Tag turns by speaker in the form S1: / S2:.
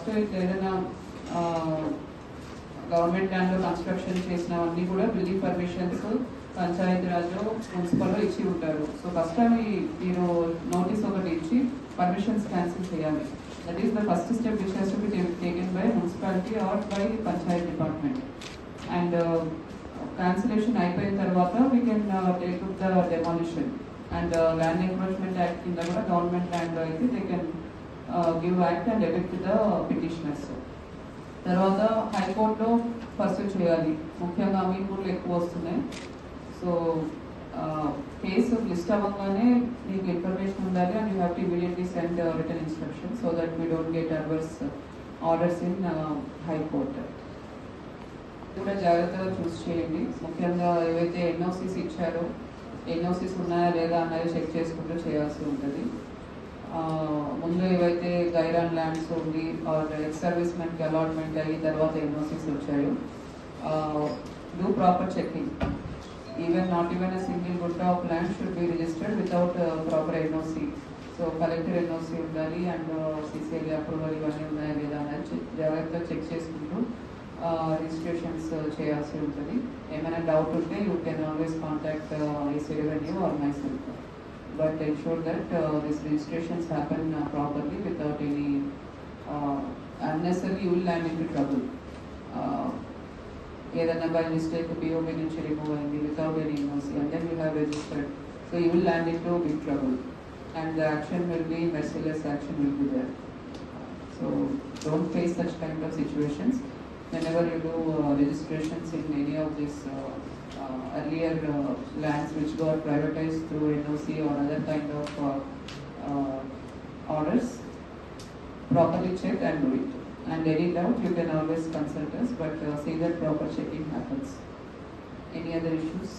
S1: First ఏదైనా government ల్యాండ్లో construction చేసినవన్నీ కూడా బిల్డింగ్ పర్మిషన్స్ పంచాయతీరాజ్ మున్సిపల్లో ఇచ్చి ఉంటారు. సో ఫస్ట్ అవి మీరు నోటీస్ ఒకటి ఇచ్చి పర్మిషన్స్ క్యాన్సిల్ చేయాలి. That is the first step which has to be taken by municipality are by Panchayat department. And cancellation అయిపోయిన తర్వాత we can take up the demolition. And land encroachment act కింద కూడా government ల్యాండ్లో అయితే they can give act and effect the petitioners. తర్వాత హైకోర్టులో pursue చేయాలి. ముఖ్యంగా అమీన్పూర్లు ఎక్కువ వస్తున్నాయి. సో కేసు లిస్ట్ అవ్వగానే మీకు ఇన్ఫర్మేషన్ ఉండాలి and you have to immediately send return instruction so that we don't get adverse orders in high court. కూడా జాగ్రత్తగా చూస్ చేయండి. ముఖ్యంగా ఏవైతే ఎన్ఓసీస్ ఇచ్చారో ఎన్ఓసీస్ ఉన్నాయా లేదా అన్నది చెక్ చేసుకుంటూ చేయాల్సి ఉంటుంది. ముందు ఏవైతే గైరాన్ ల్యాండ్స్ ఉంది ఆర్ ఎక్స్ సర్వీస్ మెన్కి అలాట్మెంట్ అయ్యి తర్వాత ఎన్ఓసీస్ వచ్చాయో do proper checking. Even not even a single gunta of land should be registered without proper NOC. So collector NOC ఉండాలి అండ్ సిసిఎల్ అప్రూవల్ ఇవన్నీ ఉన్నాయా లేదా అనేది జాగ్రత్తగా చెక్ చేసుకుంటూ రిజిస్ట్రేషన్స్ చేయాల్సి ఉంటుంది. ఏమైనా డౌట్ ఉంటే you can always contact EC revenue or myself. But ensure that these registrations happen properly without any unnecessary you will land into trouble. Either by mistake POB నుంచి remove అయింది without any NOC and then you have registered, so you will land into big trouble and the action will be merciless action will be there. So don't face such kind of situations whenever you do registrations in any of these earlier lands which got privatized through NOC or other kind of orders. Properly check and do it. And any doubt you can always consult us, but see that proper checking happens. Any other issues?